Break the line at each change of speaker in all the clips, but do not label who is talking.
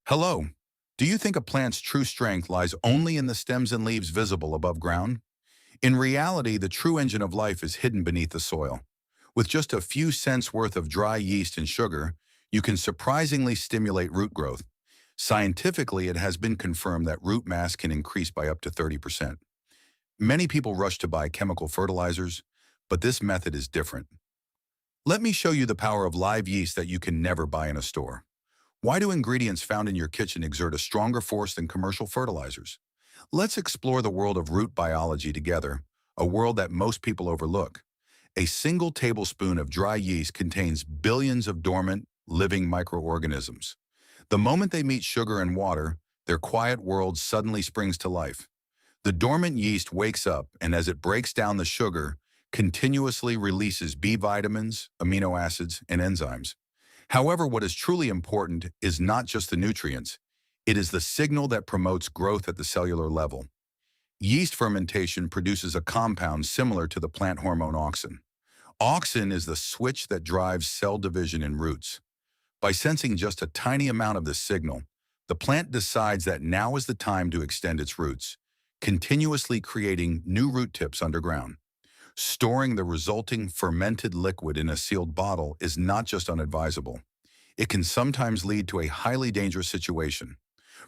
Hello. Do you think a plant's true strength lies only in the stems and leaves visible above ground? In reality, the true engine of life is hidden beneath the soil. With just a few cents worth of dry yeast and sugar, you can surprisingly stimulate root growth. Scientifically, it has been confirmed that root mass can increase by up to 30%. Many people rush to buy chemical fertilizers, but this method is different. Let me show you the power of live yeast that you can never buy in a store. Why do ingredients found in your kitchen exert a stronger force than commercial fertilizers? Let's explore the world of root biology together, a world that most people overlook. A single tablespoon of dry yeast contains billions of dormant, living microorganisms. The moment they meet sugar and water, their quiet world suddenly springs to life. The dormant yeast wakes up and as it breaks down the sugar, continuously releases B vitamins, amino acids, and enzymes. However, what is truly important is not just the nutrients, it is the signal that promotes growth at the cellular level. Yeast fermentation produces a compound similar to the plant hormone auxin. Auxin is the switch that drives cell division in roots. By sensing just a tiny amount of this signal, the plant decides that now is the time to extend its roots, continuously creating new root tips underground. Storing the resulting fermented liquid in a sealed bottle is not just unadvisable. It can sometimes lead to a highly dangerous situation.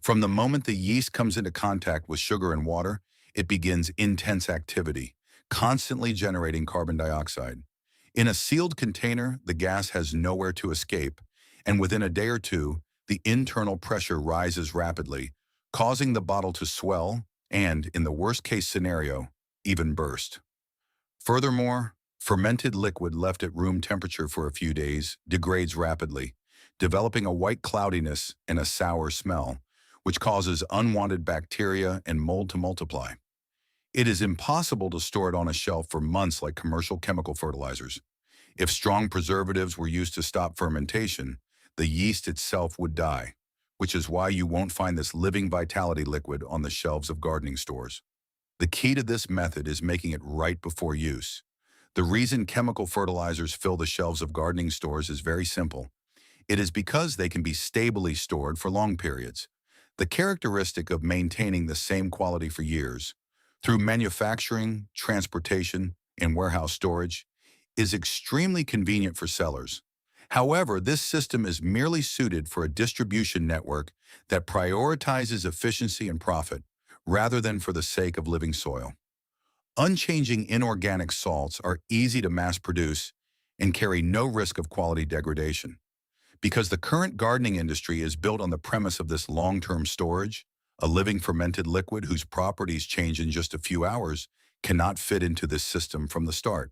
From the moment the yeast comes into contact with sugar and water, it begins intense activity, constantly generating carbon dioxide. In a sealed container, the gas has nowhere to escape, and within a day or two, the internal pressure rises rapidly, causing the bottle to swell and, in the worst-case scenario, even burst. Furthermore, fermented liquid left at room temperature for a few days degrades rapidly, developing a white cloudiness and a sour smell, which causes unwanted bacteria and mold to multiply. It is impossible to store it on a shelf for months like commercial chemical fertilizers. If strong preservatives were used to stop fermentation, the yeast itself would die, which is why you won't find this living vitality liquid on the shelves of gardening stores. The key to this method is making it right before use. The reason chemical fertilizers fill the shelves of gardening stores is very simple. It is because they can be stably stored for long periods. The characteristic of maintaining the same quality for years, through manufacturing, transportation, and warehouse storage, is extremely convenient for sellers. However, this system is merely suited for a distribution network that prioritizes efficiency and profit, rather than for the sake of living soil. Unchanging inorganic salts are easy to mass produce and carry no risk of quality degradation. Because the current gardening industry is built on the premise of this long-term storage, a living fermented liquid whose properties change in just a few hours cannot fit into this system from the start.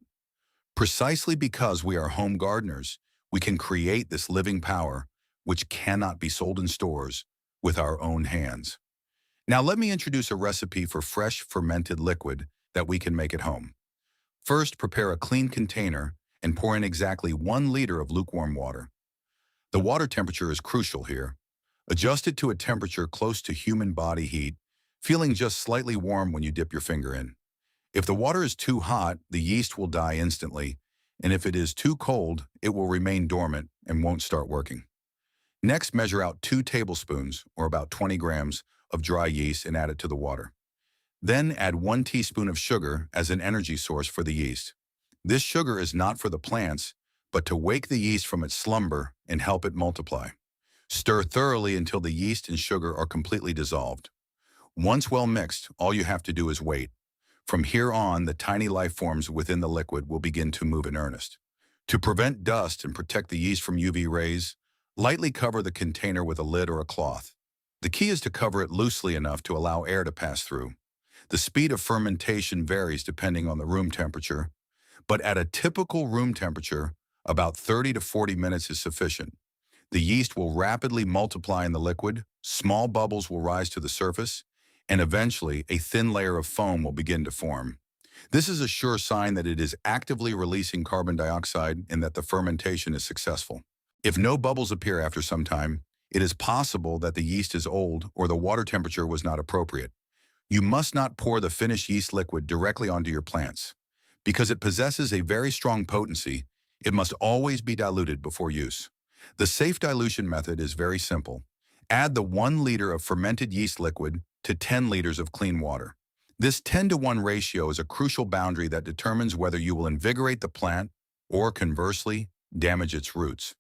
Precisely because we are home gardeners, we can create this living power, which cannot be sold in stores, with our own hands. Now let me introduce a recipe for fresh fermented liquid that we can make at home. First, prepare a clean container and pour in exactly 1 liter of lukewarm water. The water temperature is crucial here. Adjust it to a temperature close to human body heat, feeling just slightly warm when you dip your finger in. If the water is too hot, the yeast will die instantly, and if it is too cold, it will remain dormant and won't start working. Next, measure out 2 tablespoons, or about 20 grams, of dry yeast and add it to the water. Then add 1 teaspoon of sugar as an energy source for the yeast. This sugar is not for the plants, but to wake the yeast from its slumber and help it multiply. Stir thoroughly until the yeast and sugar are completely dissolved. Once well mixed, all you have to do is wait. From here on, the tiny life forms within the liquid will begin to move in earnest. To prevent dust and protect the yeast from UV rays, lightly cover the container with a lid or a cloth. The key is to cover it loosely enough to allow air to pass through. The speed of fermentation varies depending on the room temperature, but at a typical room temperature, about 30 to 40 minutes is sufficient. The yeast will rapidly multiply in the liquid, small bubbles will rise to the surface, and eventually a thin layer of foam will begin to form. This is a sure sign that it is actively releasing carbon dioxide and that the fermentation is successful. If no bubbles appear after some time, it is possible that the yeast is old or the water temperature was not appropriate. You must not pour the finished yeast liquid directly onto your plants. Because it possesses a very strong potency, it must always be diluted before use. The safe dilution method is very simple. Add the 1 liter of fermented yeast liquid to 10 liters of clean water. This 10-to-1 ratio is a crucial boundary that determines whether you will invigorate the plant or, conversely, damage its roots.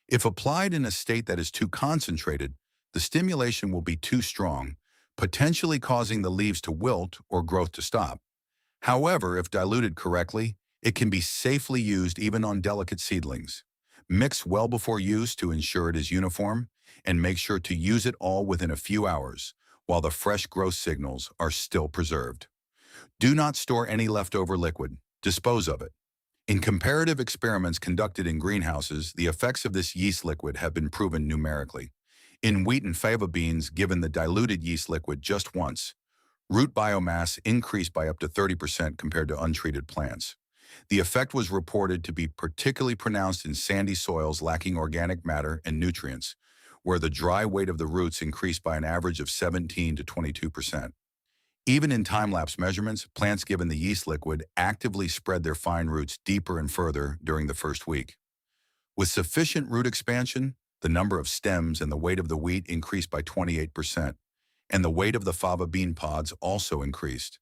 If applied in a state that is too concentrated, the stimulation will be too strong, potentially causing the leaves to wilt or growth to stop. However, if diluted correctly, it can be safely used even on delicate seedlings. Mix well before use to ensure it is uniform, and make sure to use it all within a few hours, while the fresh growth signals are still preserved. Do not store any leftover liquid. Dispose of it. In comparative experiments conducted in greenhouses, the effects of this yeast liquid have been proven numerically. In wheat and fava beans given the diluted yeast liquid just once, root biomass increased by up to 30% compared to untreated plants. The effect was reported to be particularly pronounced in sandy soils lacking organic matter and nutrients, where the dry weight of the roots increased by an average of 17 to 22%. Even in time-lapse measurements, plants given the yeast liquid actively spread their fine roots deeper and further during the first week. With sufficient root expansion, the number of stems and the weight of the wheat increased by 28%, and the weight of the fava bean pods also increased.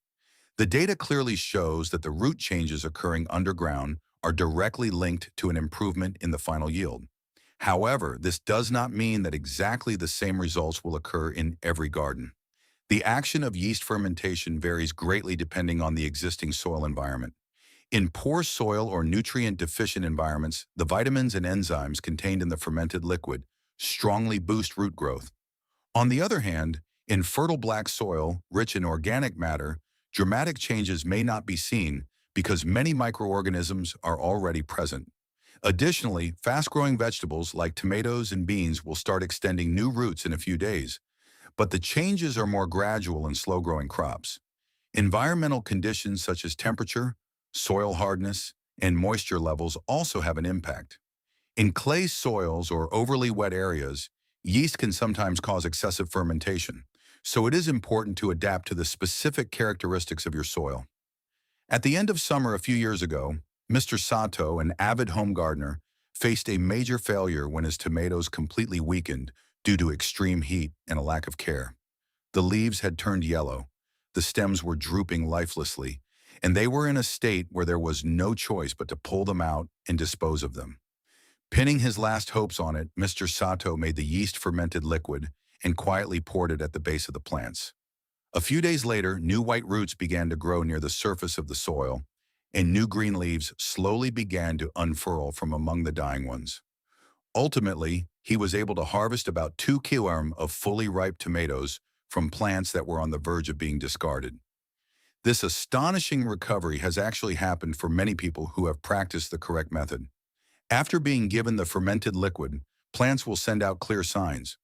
The data clearly shows that the root changes occurring underground are directly linked to an improvement in the final yield. However, this does not mean that exactly the same results will occur in every garden. The action of yeast fermentation varies greatly depending on the existing soil environment. In poor soil or nutrient-deficient environments, the vitamins and enzymes contained in the fermented liquid strongly boost root growth. On the other hand, in fertile black soil, rich in organic matter, dramatic changes may not be seen because many microorganisms are already present. Additionally, fast-growing vegetables like tomatoes and beans will start extending new roots in a few days, but the changes are more gradual in slow-growing crops. Environmental conditions such as temperature, soil hardness, and moisture levels also have an impact. In clay soils or overly wet areas, yeast can sometimes cause excessive fermentation, so it is important to adapt to the specific characteristics of your soil. At the end of summer a few years ago, Mr. Sato, an avid home gardener, faced a major failure when his tomatoes completely weakened due to extreme heat and a lack of care. The leaves had turned yellow, the stems were drooping lifelessly, and they were in a state where there was no choice but to pull them out and dispose of them. Pinning his last hopes on it, Mr. Sato made the yeast-fermented liquid and quietly poured it at the base of the plants. A few days later, new white roots began to grow near the surface of the soil, and new green leaves slowly began to unfurl from among the dying ones. Ultimately, he was able to harvest about 2 kilograms of fully ripe tomatoes from plants that were on the verge of being discarded. This astonishing recovery has actually happened for many people who have practiced the correct method. After being given the fermented liquid, plants will send out clear signs.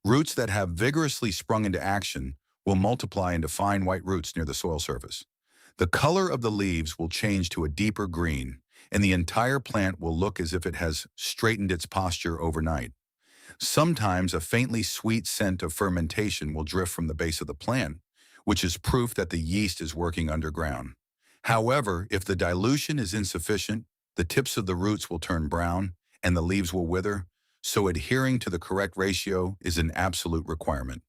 Roots that have vigorously sprung into action will multiply into fine white roots near the soil surface. The color of the leaves will change to a deeper green, and the entire plant will look as if it has straightened its posture overnight. Sometimes a faintly sweet scent of fermentation will drift from the base of the plant, which is proof that the yeast is working underground. However, if the dilution is insufficient, the tips of the roots will turn brown and the leaves will wither, so adhering to the correct ratio is an absolute requirement.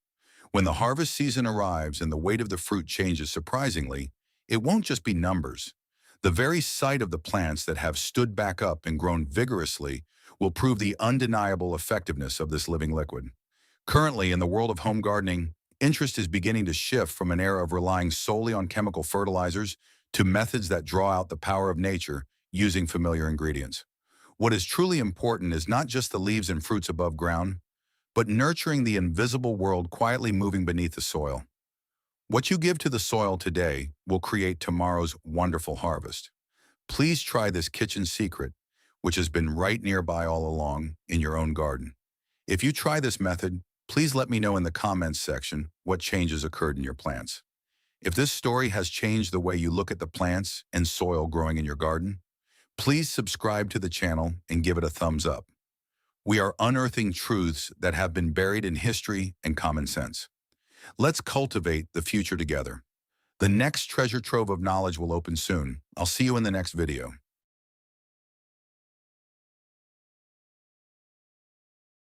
When the harvest season arrives and the weight of the fruit changes surprisingly, it won't just be numbers. The very sight of the plants that have stood back up and grown vigorously will prove the undeniable effectiveness of this living liquid. Currently, in the world of home gardening, interest is beginning to shift from an era of relying solely on chemical fertilizers to methods that draw out the power of nature using familiar ingredients. What is truly important is not just the leaves and fruits above ground, but nurturing the invisible world quietly moving beneath the soil. What you give to the soil today will create tomorrow's wonderful harvest. Please try this kitchen secret, which has been right nearby all along in your own garden. If you try this method, please let me know in the comments section what changes occurred in your plants. If this story has changed the way you look at the plants and soil growing in your garden, please subscribe to the channel and give it a thumbs up. We are unearthing truths that have been buried in history and common sense. Let's cultivate the future together. The next treasure trove of knowledge will open soon. I'll see you in the next video.